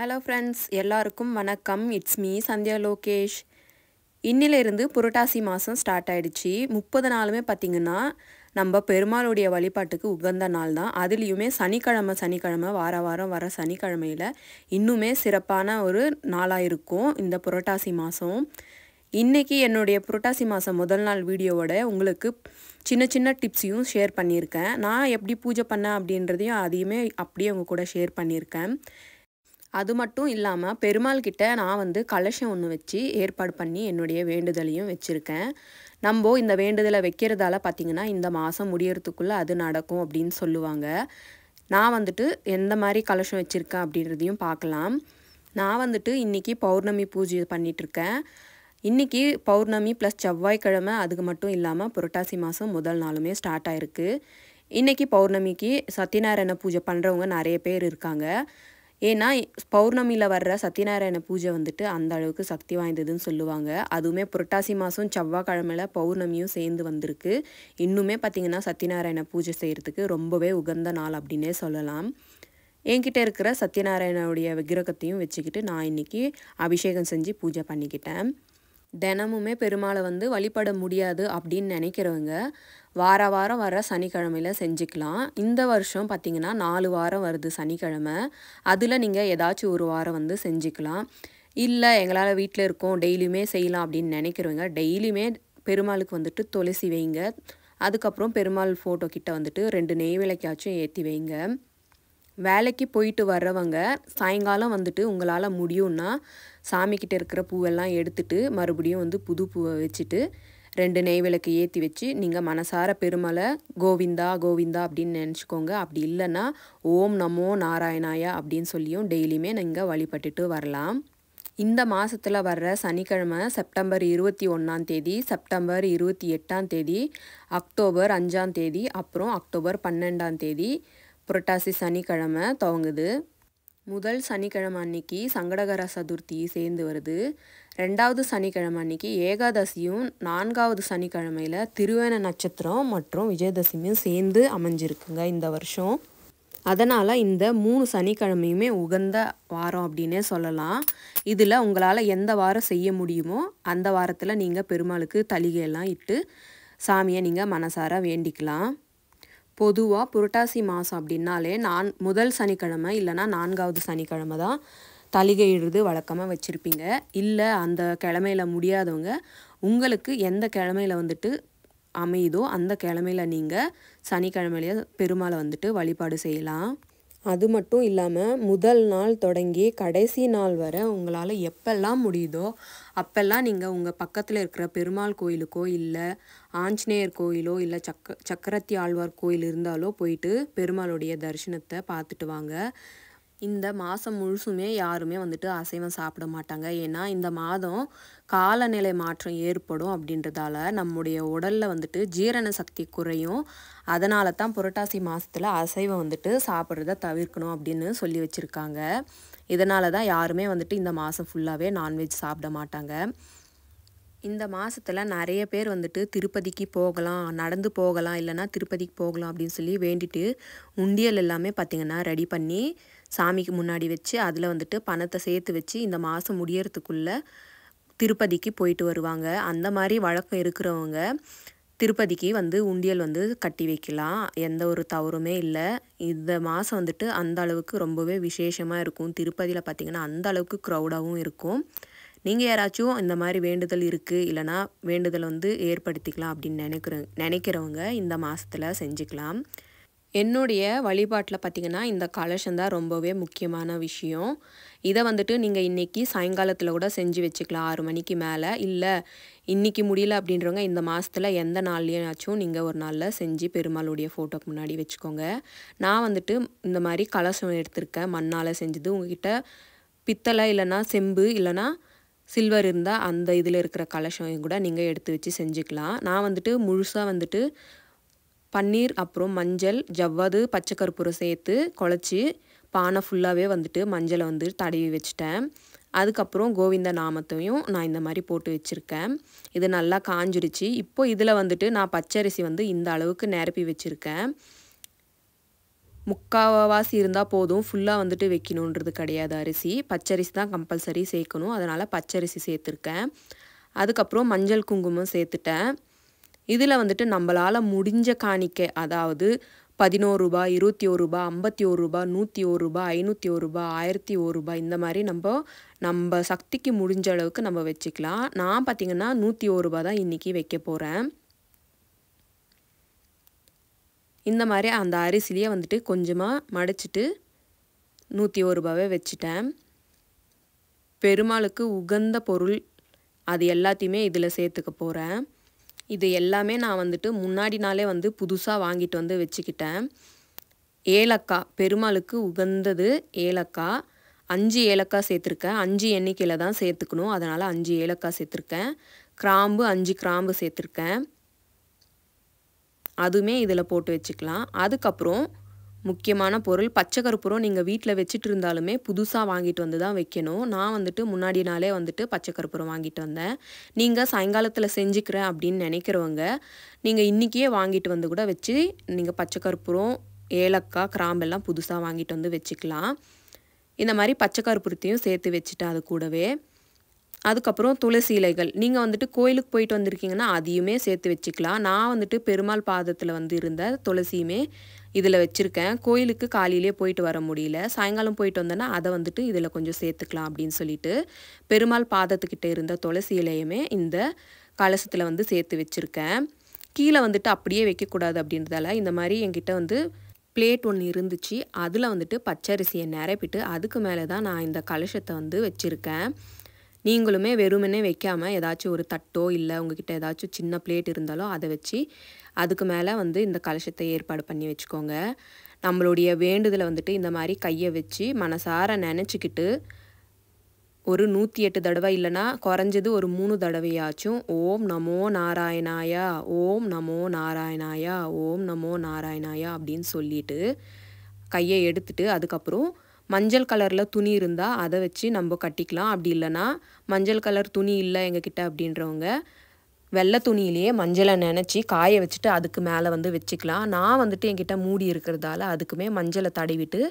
Hello friends, எல்லாருக்கும் வணக்கம். It's me Sandhya Lokesh. இன்னிலிருந்து புரட்டாசி மாதம் ஸ்டார்ட் ஆகிடுச்சு. 30 நாளுமே பார்த்திங்கன்னா நம்ம பெருமாளுடைய வழிபாட்டுக்கு உகந்த நாள் தான். அதுலேயுமே சனிக்கிழமை வாரம் வர சனிக்கிழமையில் இன்னுமே சிறப்பான ஒரு நாளாக இருக்கும் இந்த புரட்டாசி மாதம். இன்றைக்கி என்னுடைய புரட்டாசி மாதம் முதல் நாள் வீடியோவோட உங்களுக்கு சின்ன சின்ன டிப்ஸையும் ஷேர் பண்ணியிருக்கேன். நான் எப்படி பூஜை பண்ணேன் அப்படின்றதையும் அதையுமே அப்படியே உங்கள் கூட ஷேர் பண்ணியிருக்கேன். அது மட்டும் இல்லாமல் பெருமாள்கிட்ட நான் கலசம் ஒன்று வச்சு ஏற்பாடு பண்ணி என்னுடைய வேண்டுதலையும் வச்சுருக்கேன். நம்ம இந்த வேண்டுதலை வைக்கிறதால பார்த்திங்கன்னா இந்த மாதம் முடியறதுக்குள்ளே அது நடக்கும் அப்படின்னு சொல்லுவாங்க. நான் எந்த மாதிரி கலசம் வச்சுருக்கேன் அப்படின்றதையும் பார்க்கலாம். நான் இன்றைக்கி பௌர்ணமி பூஜை பண்ணிகிட்ருக்கேன். இன்றைக்கி பௌர்ணமி ப்ளஸ் செவ்வாய்க்கிழமை, அதுக்கு மட்டும் இல்லாமல் புரட்டாசி மாதம் முதல் நாளுமே ஸ்டார்ட் ஆகிருக்கு. இன்றைக்கி பௌர்ணமிக்கு சத்யநாராயண பூஜை பண்ணுறவங்க நிறைய பேர் இருக்காங்க. ஏன்னா பௌர்ணமியில் வர்ற சத்யநாராயண பூஜை அந்த அளவுக்கு சக்தி வாய்ந்ததுன்னு சொல்லுவாங்க. அதுவுமே புரட்டாசி மாதம் செவ்வாய்க்கிழமையில் பௌர்ணமியும் சேர்ந்து வந்திருக்கு. இன்னுமே பார்த்திங்கன்னா சத்யநாராயண பூஜை செய்கிறதுக்கு ரொம்பவே உகந்த நாள் அப்படின்னே சொல்லலாம். என்கிட்ட இருக்கிற சத்யநாராயணனுடைய விக்கிரகத்தையும் வச்சுக்கிட்டு நான் இன்றைக்கி அபிஷேகம் செஞ்சு பூஜை பண்ணிக்கிட்டேன். தினமுமே பெருமாளை வழிபட முடியாது அப்படின்னு நினைக்கிறவங்க வாரம் வர சனிக்கிழமையில் செஞ்சுக்கலாம். இந்த வருஷம் பார்த்திங்கன்னா 4 வாரம் வருது சனிக்கிழமை. அதில் நீங்கள் ஏதாச்சும் ஒரு வாரம் செஞ்சுக்கலாம். இல்லை எங்களால் வீட்டில் இருக்கோம் டெய்லியுமே செய்யலாம் அப்படின்னு நினைக்கிறவங்க டெய்லியுமே பெருமாளுக்கு துளசி வைங்க. அதுக்கப்புறம் பெருமாள் ஃபோட்டோ கிட்ட 2 நெய் விளக்காச்சும் ஏற்றி வைங்க. வேலைக்கு போயிட்டு வர்றவங்க சாயங்காலம் உங்களால் முடியும்னா சாமிக்கிட்ட இருக்கிற பூவெல்லாம் எடுத்துகிட்டு மறுபடியும் புது பூவை வச்சுட்டு 2 நெய் விளக்கு ஏற்றி வச்சு நீங்கள் மனசார பெருமாளை கோவிந்தா கோவிந்தா அப்படின்னு நினச்சிக்கோங்க. அப்படி இல்லைன்னா ஓம் நமோ நாராயணாயா அப்படின்னு சொல்லியும் டெய்லியுமே நீங்கள் வழிபட்டுட்டு வரலாம். இந்த மாதத்தில் வர்ற சனிக்கிழமை செப்டம்பர் 21ஆம் தேதி, செப்டம்பர் 28ஆம் தேதி, அக்டோபர் 5ஆம் தேதி, அப்புறம் அக்டோபர் 12ஆம் தேதி புரட்டாசி சனிக்கிழமை துவங்குது. முதல் சனிக்கிழமை அன்னைக்கு சங்கடகர சதுர்த்தி சேர்ந்து வருது. 2வது சனிக்கிழமை அன்னைக்கு ஏகாதசியும், 4வது சனிக்கிழமையில் திருவேண நட்சத்திரம் மற்றும் விஜயதசமியும் சேர்ந்து அமைஞ்சிருக்குங்க இந்த வருஷம். அதனால் இந்த 3 சனிக்கிழமையுமே உகந்த வாரம் அப்படின்னே சொல்லலாம். இதில் உங்களால் எந்த வாரம் செய்ய முடியுமோ அந்த வாரத்தில் நீங்கள் பெருமாளுக்கு தளிகையெல்லாம் இட்டு சாமியை நீங்கள் மனசார வேண்டிக்கலாம். பொதுவாக புரட்டாசி மாதம் அப்படின்னாலே முதல் சனிக்கிழமை இல்லைனா 4வது சனிக்கிழமை தான் தளிகை இடுறது வழக்கமாக வச்சுருப்பீங்க. இல்லை அந்த கிழமையில் முடியாதவங்க உங்களுக்கு எந்த கிழமையில் அமையுதோ அந்த கிழமையில் நீங்கள் சனிக்கிழமையிலே பெருமாளை வழிபாடு செய்யலாம். அது மட்டும் இல்லாமல் முதல் நாள் தொடங்கி கடைசி நாள் வரை உங்களால் எப்பெல்லாம் முடியுதோ அப்போல்லாம் நீங்கள் உங்கள் பக்கத்தில் இருக்கிற பெருமாள் கோயிலுக்கோ இல்லை ஆஞ்சநேயர் கோயிலோ இல்லை சக்கரத்தி ஆழ்வார் கோயில் இருந்தாலோ போயிட்டு பெருமாளுடைய தரிசனத்தை பார்த்துட்டு வாங்க. இந்த மாதம் முழுசுமே யாருமே அசைவம் சாப்பிட மாட்டாங்க. ஏன்னா இந்த மாதம் காலநிலை மாற்றம் ஏற்படும் அப்படின்றதால நம்முடைய உடலில் ஜீரண சக்தி குறையும். அதனால தான் புரட்டாசி மாதத்தில் அசைவம் சாப்பிட்றத தவிர்க்கணும் அப்படின்னு சொல்லி வச்சுருக்காங்க. இதனால தான் யாருமே இந்த மாதம் ஃபுல்லாகவே நான்வெஜ் சாப்பிட மாட்டாங்க. இந்த மாதத்தில் நிறைய பேர் திருப்பதிக்கு போகலாம், நடந்து போகலாம், இல்லைனா திருப்பதிக்கு போகலாம் அப்படின்னு சொல்லி வேண்டிட்டு உண்டியல் எல்லாமே பார்த்திங்கன்னா ரெடி பண்ணி சாமிக்கு முன்னாடி வச்சு அதில் பணத்தை சேர்த்து வச்சு இந்த மாதம் முடியறதுக்குள்ளே திருப்பதிக்கு போயிட்டு வருவாங்க. அந்த மாதிரி வழக்கம் இருக்கிறவங்க திருப்பதிக்கு உண்டியல் கட்டி வைக்கலாம். எந்த ஒரு தவறுமே இல்லை. இந்த மாதம் அந்த அளவுக்கு ரொம்பவே விசேஷமாக இருக்கும். திருப்பதியில் பார்த்திங்கன்னா அந்த அளவுக்கு க்ரௌடாகவும் இருக்கும். நீங்கள் யாராச்சும் இந்த மாதிரி வேண்டுதல் இருக்குது இல்லைனா வேண்டுதல் ஏற்படுத்திக்கலாம் அப்படின்னு நினைக்கிறவங்க இந்த மாதத்தில் செஞ்சுக்கலாம். என்னுடைய வழிபாட்டில் பார்த்திங்கன்னா இந்த கலசம் தான் ரொம்பவே முக்கியமான விஷயம். இதை நீங்கள் இன்றைக்கி சாயங்காலத்தில் கூட செஞ்சு வச்சுக்கலாம் 6 மணிக்கு மேலே. இல்லை இன்றைக்கி முடியல அப்படின்றவங்க இந்த மாதத்தில் எந்த நாள்லையாச்சும் நீங்கள் ஒரு நாளில் செஞ்சு பெருமாளுடைய ஃபோட்டோக்கு முன்னாடி வச்சுக்கோங்க. நான் இந்த மாதிரி கலசம் எடுத்திருக்கேன், மண்ணால் செஞ்சது. உங்ககிட்ட பித்தளை இல்லைனா செம்பு இல்லைனா சில்வர் இருந்தால் அந்த இதில் இருக்கிற கலசம் கூட நீங்கள் எடுத்து வச்சு செஞ்சுக்கலாம். நான் முழுசாக பன்னீர் அப்புறம் மஞ்சள் ஜவ்வாது பச்சை கற்பூரம் சேர்த்து குழச்சி பானை ஃபுல்லாகவே மஞ்சளை தடவி வச்சுட்டேன். அதுக்கப்புறம் கோவிந்த நாமத்தையும் நான் இந்த மாதிரி போட்டு வச்சுருக்கேன். இது நல்லா காஞ்சிருச்சு. இப்போ இதில் நான் பச்சரிசி இந்த அளவுக்கு நிரப்பி வச்சுருக்கேன். முக்கால்வாசி இருந்தால் போதும், ஃபுல்லாக வந்துட்டு வைக்கணுன்றது கிடையாது அரிசி. பச்சரிசி தான் கம்பல்சரி சேர்க்கணும். அதனால் பச்சரிசி சேர்த்துருக்கேன். அதுக்கப்புறம் மஞ்சள் குங்குமம் சேர்த்துட்டேன். இதில் வந்துட்டு நம்மளால் முடிஞ்ச காணிக்கை, அதாவது ரூ. 11, ரூ. 21, ரூ. 51, ரூ. 101, ரூ. 501, ரூ. 1001 இந்த மாதிரி நம்ம சக்திக்கு முடிஞ்ச அளவுக்கு நம்ம வச்சுக்கலாம். நான் பார்த்திங்கன்னா ரூ. 101 தான் இன்றைக்கி வைக்க போகிறேன். இந்த மாதிரி அந்த அரிசிலேயே வந்துட்டு கொஞ்சமாக மடிச்சிட்டு ரூ. 101 வச்சுட்டேன். பெருமாளுக்கு உகந்த பொருள் அது எல்லாத்தையுமே இதில் சேர்த்துக்க போகிறேன். இது எல்லாமே நான் வந்துட்டு முன்னாடி நாளே புதுசாக வாங்கிட்டு வந்து வச்சுக்கிட்டேன். ஏலக்காய், பெருமாளுக்கு உகந்தது ஏலக்காய். 5 ஏலக்காய் சேர்த்துருக்கேன். 5 எண்ணிக்கையில் தான் சேர்த்துக்கணும், அதனால் 5 ஏலக்காய் சேர்த்துருக்கேன். கிராம்பு 5 கிராம்பு சேர்த்துருக்கேன். அதுவுமே இதில் போட்டு வச்சுக்கலாம். அதுக்கப்புறம் முக்கியமான பொருள் பச்சை கற்பூரம். நீங்கள் வீட்டில் வச்சுட்டு இருந்தாலுமே புதுசாக வாங்கிட்டு வந்து தான் வைக்கணும். நான் முன்னாடி நாளே பச்சை கற்பூரம் வாங்கிட்டு வந்தேன். நீங்கள் சாயங்காலத்தில் செஞ்சுக்கிறேன் அப்படின்னு நினைக்கிறவங்க நீங்கள் இன்றைக்கியே வாங்கிட்டு வந்து கூட வச்சு நீங்கள் பச்சை கற்பூரம், ஏலக்காய், கிராம்பெல்லாம் புதுசாக வாங்கிட்டு வந்து வச்சுக்கலாம். இந்த மாதிரி பச்சை கற்பூரத்தையும் சேர்த்து வச்சுட்டேன் அது கூடவே. அதுக்கப்புறம் துளசி இலைகள், நீங்கள் கோயிலுக்கு போயிட்டு வந்திருக்கீங்கன்னா அதையுமே சேர்த்து வச்சுக்கலாம். நான் பெருமாள் பாதத்தில் இருந்த துளசியுமே இதில் வச்சுருக்கேன். கோயிலுக்கு காலையிலே போயிட்டு வர முடியல, சாயங்காலம் போயிட்டு வந்தேன்னா அதை இதில் கொஞ்சம் சேர்த்துக்கலாம் அப்படின்னு சொல்லிட்டு பெருமாள் பாதத்துக்கிட்ட இருந்த துளசி இலையுமே இந்த கலசத்தில் சேர்த்து வச்சுருக்கேன். கீழே அப்படியே வைக்கக்கூடாது அப்படின்றதால இந்த மாதிரி என்கிட்ட பிளேட் ஒன்று இருந்துச்சு. அதில் பச்சரிசியை நிரப்பிட்டு அதுக்கு மேலே தான் நான் இந்த கலசத்தை வச்சுருக்கேன். நீங்களுமே வெறுமனே வைக்காமல் ஏதாச்சும் ஒரு தட்டோ இல்லை உங்ககிட்ட ஏதாச்சும் சின்ன பிளேட் இருந்தாலோ அதை வச்சு அதுக்கு மேலே இந்த கலசத்தை ஏற்பாடு பண்ணி வச்சுக்கோங்க. நம்மளுடைய வேண்டுதலை இந்த மாதிரி கையை வச்சு மனசார நினச்சிக்கிட்டு ஒரு 108 தடவை இல்லைனா குறைஞ்சது ஒரு 3 தடவையாச்சும் ஓம் நமோ நாராயணாயா, ஓம் நமோ நாராயணாயா, ஓம் நமோ நாராயணாயா அப்படின்னு சொல்லிட்டு கையை எடுத்துட்டு அதுக்கப்புறம் மஞ்சள் கலரில் துணி இருந்தால் அதை வச்சு நம்ம கட்டிக்கலாம். அப்படி இல்லைனா மஞ்சள் கலர் துணி இல்லை எங்ககிட்ட அப்படின்றவங்க வெள்ளை துணியிலேயே மஞ்சளை நினச்சி காய வச்சுட்டு அதுக்கு மேலே வச்சுக்கலாம். நான் என்கிட்ட மூடி இருக்கிறதால அதுக்குமே மஞ்சளை தடவிட்டு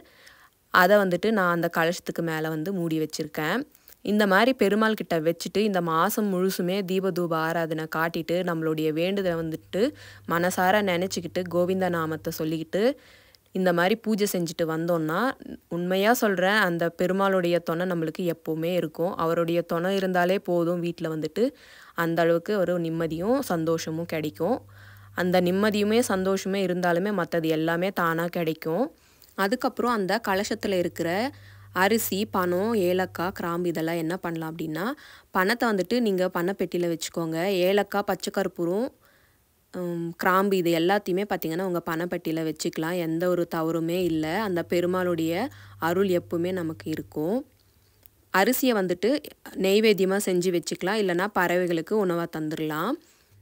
அதை நான் அந்த கலசத்துக்கு மேலே மூடி வச்சுருக்கேன். இந்த மாதிரி பெருமாள் கிட்ட வச்சுட்டு இந்த மாதம் முழுசுமே தீபதூப ஆராதனை காட்டிட்டு நம்மளுடைய வேண்டுதலை மனசார நினச்சிக்கிட்டு கோவிந்த நாமத்தை சொல்லிக்கிட்டு இந்த மாதிரி பூஜை செஞ்சுட்டு வந்தோன்னா உண்மையாக சொல்கிறேன், அந்த பெருமாளுடைய துணை நம்மளுக்கு எப்போவுமே இருக்கும். அவருடைய துணை இருந்தாலே போதும், வீட்டில் அந்த அளவுக்கு ஒரு நிம்மதியும் சந்தோஷமும் கிடைக்கும். அந்த நிம்மதியுமே சந்தோஷமே இருந்தாலுமே மற்றது எல்லாமே தானாக கிடைக்கும். அதுக்கப்புறம் அந்த கலசத்தில் இருக்கிற அரிசி, பணம், ஏலக்காய், கிராம்பு இதெல்லாம் என்ன பண்ணலாம் அப்படின்னா பணத்தை நீங்கள் பணப்பெட்டியில் வச்சுக்கோங்க. ஏலக்காய், பச்சை கற்பூரம், கிராம்பு இது எல்லாத்தையுமே பார்த்திங்கன்னா உங்கள் பணப்பெட்டியில் வச்சுக்கலாம். எந்த ஒரு தவறுமே இல்லை. அந்த பெருமாளுடைய அருள் எப்பவுமே நமக்கு இருக்கும். அரிசியை நெய்வேத்தியமாக செஞ்சு வச்சுக்கலாம், இல்லைனா பறவைகளுக்கு உணவாக தந்துடலாம்.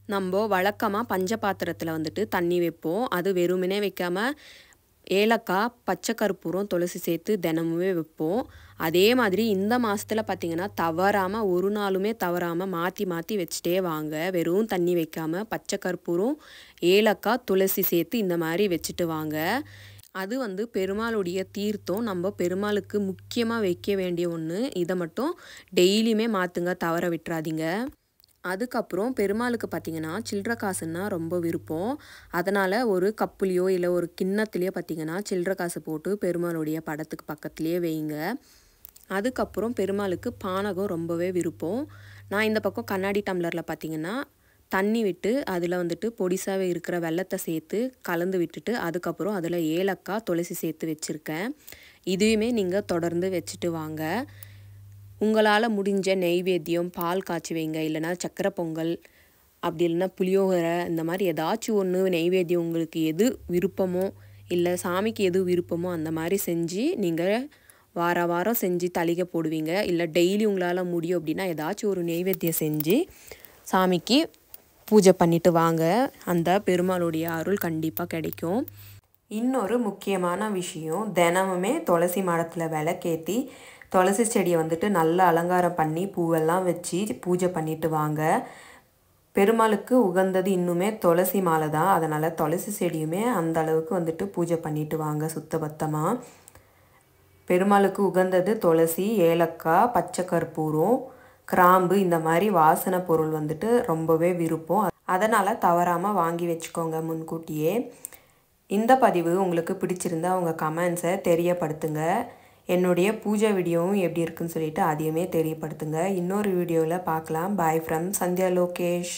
நம்ம வழக்கமாக பஞ்ச பாத்திரத்தில் தண்ணி வைப்போம். அது வெறுமனே வைக்காமல் ஏலக்காய், பச்சை கற்பூரம், துளசி சேர்த்து தினமுமே வைப்போம். அதே மாதிரி இந்த மாதத்தில் பார்த்திங்கன்னா தவறாமல் ஒரு நாளுமே தவறாமல் மாற்றி மாற்றி வச்சுட்டே வாங்க. வெறும் தண்ணி வைக்காமல் பச்சை கற்பூரம், ஏலக்காய், துளசி சேர்த்து இந்த மாதிரி வச்சுட்டு வாங்க. அது பெருமாளுடைய தீர்த்தம், நம்ம பெருமாளுக்கு முக்கியமாக வைக்க வேண்டிய ஒன்று. இதை மட்டும் டெய்லியுமே மாற்றுங்க, தவற விட்டுறாதீங்க. அதுக்கப்புறம் பெருமாளுக்கு பார்த்திங்கன்னா சில்லற காசுன்னா ரொம்ப விருப்பம். அதனால் ஒரு கப்புலேயோ இல்லை ஒரு கிண்ணத்துலேயோ பார்த்திங்கன்னா சில்லற காசு போட்டு பெருமாளுடைய படத்துக்கு பக்கத்துலேயே வைங்க. அதுக்கப்புறம் பெருமாளுக்கு பானகம் ரொம்பவே விருப்பம். நான் இந்த பக்கம் கண்ணாடி டம்ளரில் பார்த்திங்கன்னா தண்ணி விட்டு அதில் பொடிசாகவே இருக்கிற வெல்லத்தை சேர்த்து கலந்து விட்டுட்டு அதுக்கப்புறம் அதில் ஏலக்காய், துளசி சேர்த்து வச்சுருக்கேன். இதையுமே நீங்கள் தொடர்ந்து வச்சுட்டு வாங்க. உங்களால் முடிஞ்ச நெய்வேத்தியம் பால் காய்ச்சி வைங்க, இல்லைனா சக்கரை பொங்கல், அப்படி இல்லைன்னா புளியோகரை, இந்த மாதிரி ஏதாச்சும் ஒன்று நெய்வேத்தியம் உங்களுக்கு எது விருப்பமோ இல்லை சாமிக்கு எது விருப்பமோ அந்த மாதிரி செஞ்சு நீங்கள் வாரம் செஞ்சு தளிகை போடுவீங்க. இல்லை டெய்லி உங்களால் முடியும் அப்படின்னா ஏதாச்சும் ஒரு நெய்வேத்தியம் செஞ்சு சாமிக்கு பூஜை பண்ணிட்டு வாங்க. அந்த பெருமாளுடைய அருள் கண்டிப்பாக கிடைக்கும். இன்னொரு முக்கியமான விஷயம், தினமுமே துளசி மாடத்தில் விளக்கேற்றி துளசி செடியை நல்லா அலங்காரம் பண்ணி பூவெல்லாம் வச்சு பூஜை பண்ணிட்டு வாங்க. பெருமாளுக்கு உகந்தது இன்னுமே துளசி மாலை தான். அதனால் துளசி செடியுமே அந்த அளவுக்கு வந்துட்டு பூஜை பண்ணிட்டு வாங்க சுத்தபத்தமாக. பெருமாளுக்கு உகந்தது துளசி, ஏலக்காய், பச்சை கற்பூரம், கிராம்பு இந்த மாதிரி வாசனை பொருள் வந்துட்டு ரொம்பவே விருப்பம். அதனால் தவறாமல் வாங்கி வச்சுக்கோங்க முன்கூட்டியே. இந்த பதிவு உங்களுக்கு பிடிச்சிருந்தா உங்கள் கமெண்ட்ஸை தெரியப்படுத்துங்க. என்னுடைய பூஜை வீடியோவும் எப்படி இருக்குன்னு சொல்லிட்டு அதையுமே தெரியப்படுத்துங்க. இன்னொரு வீடியோவில் பார்க்கலாம். Bye from Sandhya Lokesh.